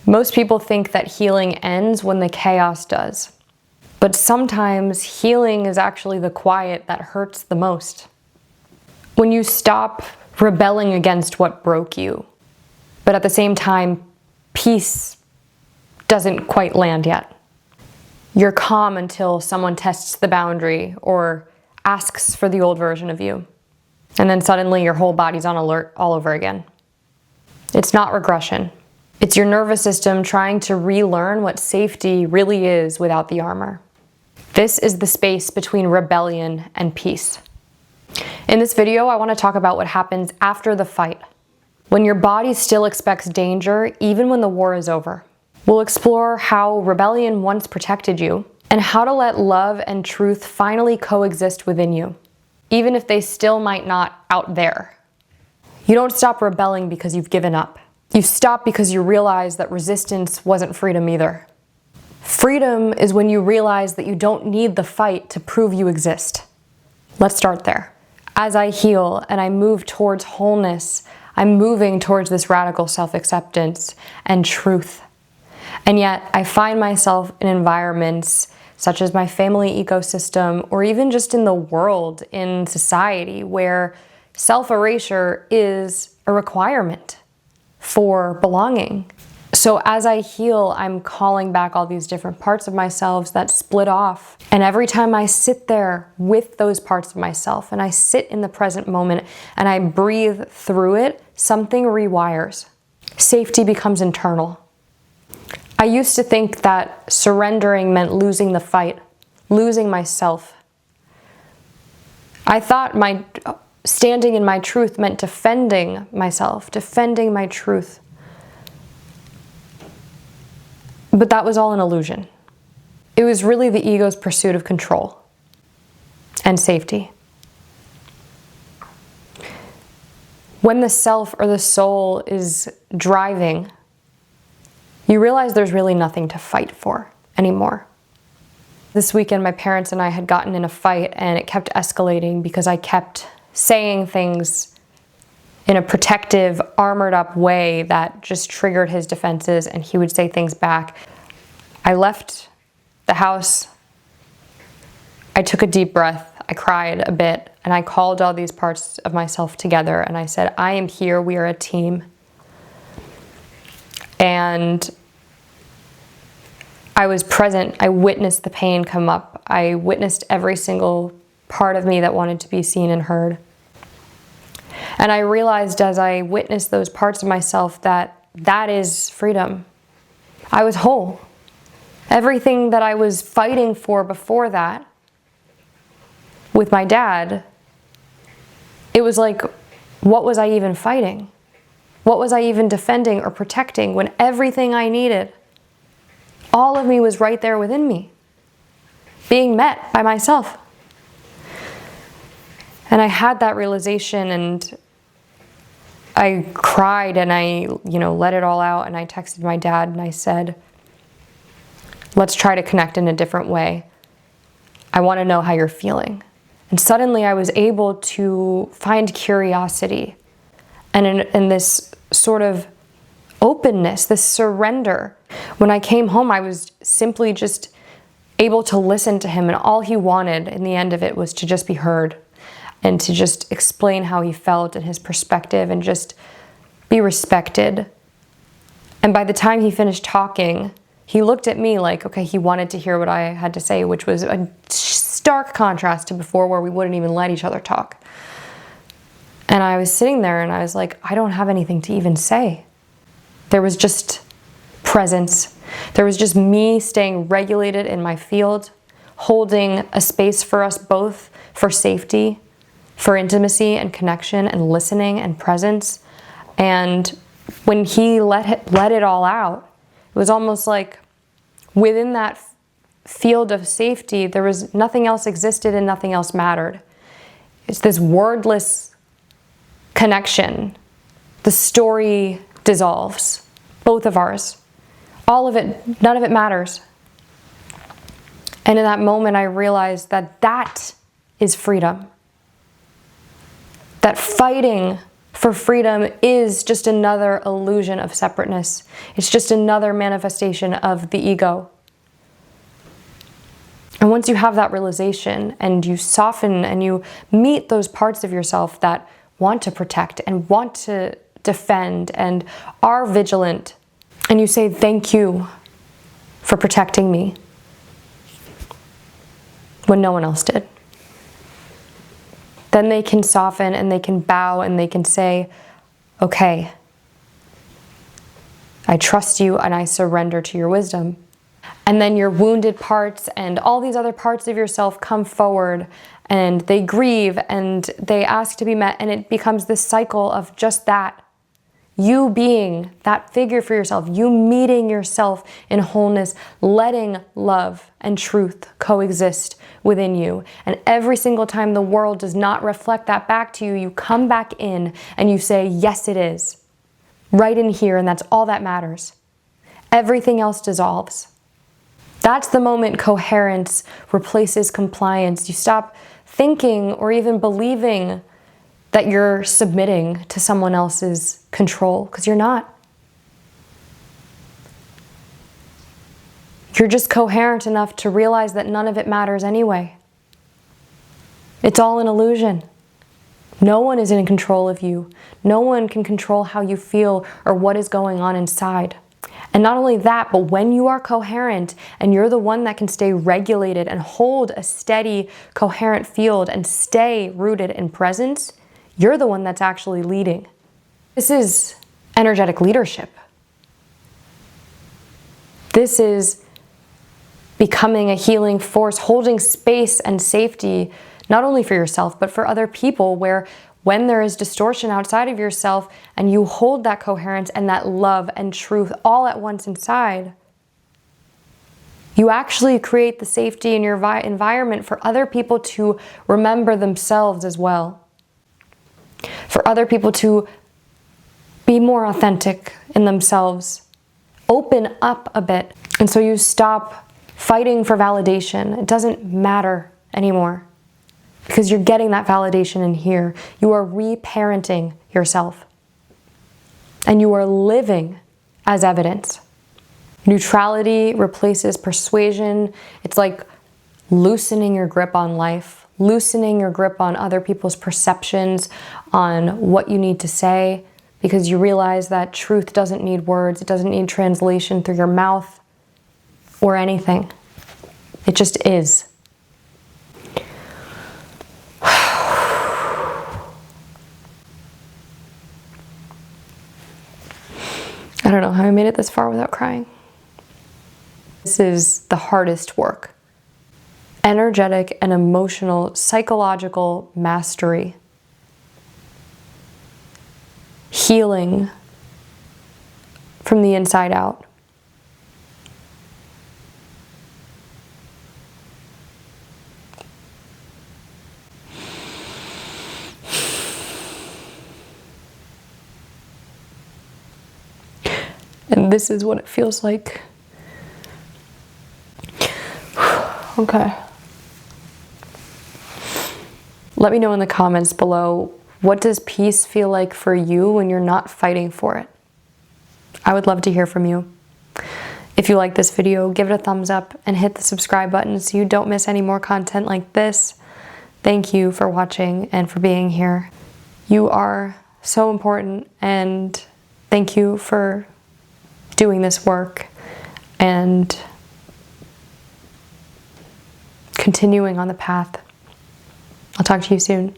Most people think that healing ends when the chaos does. But sometimes healing is actually the quiet that hurts the most. When you stop rebelling against what broke you, but at the same time, peace doesn't quite land yet. You're calm until someone tests the boundary or asks for the old version of you. And then suddenly your whole body's on alert all over again. It's not regression. It's your nervous system trying to relearn what safety really is without the armor. This is the space between rebellion and peace. In this video, I want to talk about what happens after the fight, when your body still expects danger even when the war is over. We'll explore how rebellion once protected you and how to let love and truth finally coexist within you, even if they still might not out there. You don't stop rebelling because you've given up. You stop because you realize that resistance wasn't freedom either. Freedom is when you realize that you don't need the fight to prove you exist. Let's start there. As I heal and I move towards wholeness, I'm moving towards this radical self-acceptance and truth. And yet I find myself in environments such as my family ecosystem, or even just in the world, in society, where self-erasure is a requirement for belonging. So as I heal, I'm calling back all these different parts of myself that split off. And every time I sit there with those parts of myself and I sit in the present moment and I breathe through it, something rewires. Safety becomes internal. I used to think that surrendering meant losing the fight, losing myself. I thought standing in my truth meant defending myself, defending my truth. But that was all an illusion. It was really the ego's pursuit of control and safety. When the self or the soul is driving, you realize there's really nothing to fight for anymore. This weekend, my parents and I had gotten in a fight, and it kept escalating because I kept saying things in a protective, armored up way that just triggered his defenses, and he would say things back. I left the house. I took a deep breath. I cried a bit, and I called all these parts of myself together, and I said, I am here. We are a team. And I was present. I witnessed the pain come up. I witnessed every single part of me that wanted to be seen and heard. And I realized as I witnessed those parts of myself that that is freedom. I was whole. Everything that I was fighting for before that with my dad, it was like, what was I even fighting? What was I even defending or protecting when everything I needed, all of me was right there within me, being met by myself? And I had that realization, and I cried, and I, let it all out, and I texted my dad and I said, let's try to connect in a different way. I want to know how you're feeling. And suddenly I was able to find curiosity and in this sort of openness, this surrender. When I came home, I was simply just able to listen to him, and all he wanted in the end of it was to just be heard and to just explain how he felt and his perspective and just be respected. And by the time he finished talking, he looked at me like, okay, he wanted to hear what I had to say, which was a stark contrast to before, where we wouldn't even let each other talk. And I was sitting there and I was like, I don't have anything to even say. There was just presence. There was just me staying regulated in my field, holding a space for us both, for safety, for intimacy and connection and listening and presence. And when he let it all out, it was almost like within that field of safety, there was nothing else existed and nothing else mattered. It's this wordless connection. The story dissolves, both of ours. All of it, none of it matters. And in that moment, I realized that that is freedom. That fighting for freedom is just another illusion of separateness. It's just another manifestation of the ego. And once you have that realization and you soften and you meet those parts of yourself that want to protect and want to defend and are vigilant, and you say, thank you for protecting me when no one else did, then they can soften and they can bow and they can say, okay, I trust you and I surrender to your wisdom. And then your wounded parts and all these other parts of yourself come forward and they grieve and they ask to be met, and it becomes this cycle of just that. You being that figure for yourself, you meeting yourself in wholeness, letting love and truth coexist within you. And every single time the world does not reflect that back to you, you come back in and you say, yes, it is. Right in here, and that's all that matters. Everything else dissolves. That's the moment coherence replaces compliance. You stop thinking or even believing that you're submitting to someone else's control, because you're not. You're just coherent enough to realize that none of it matters anyway. It's all an illusion. No one is in control of you. No one can control how you feel or what is going on inside. And not only that, but when you are coherent and you're the one that can stay regulated and hold a steady, coherent field and stay rooted in presence, you're the one that's actually leading. This is energetic leadership. This is becoming a healing force, holding space and safety, not only for yourself, but for other people, where when there is distortion outside of yourself and you hold that coherence and that love and truth all at once inside, you actually create the safety in your environment for other people to remember themselves as well. For other people to be more authentic in themselves, open up a bit. And so you stop fighting for validation. It doesn't matter anymore because you're getting that validation in here. You are reparenting yourself and you are living as evidence. Neutrality replaces persuasion. It's like loosening your grip on life, loosening your grip on other people's perceptions, on what you need to say, because you realize that truth doesn't need words, it doesn't need translation through your mouth or anything. It just is. I don't know how I made it this far without crying. This is the hardest work. Energetic and emotional, psychological mastery. Healing from the inside out. And this is what it feels like. Okay. Let me know in the comments below, what does peace feel like for you when you're not fighting for it? I would love to hear from you. If you like this video, give it a thumbs up and hit the subscribe button so you don't miss any more content like this. Thank you for watching and for being here. You are so important, and thank you for doing this work and continuing on the path. I'll talk to you soon.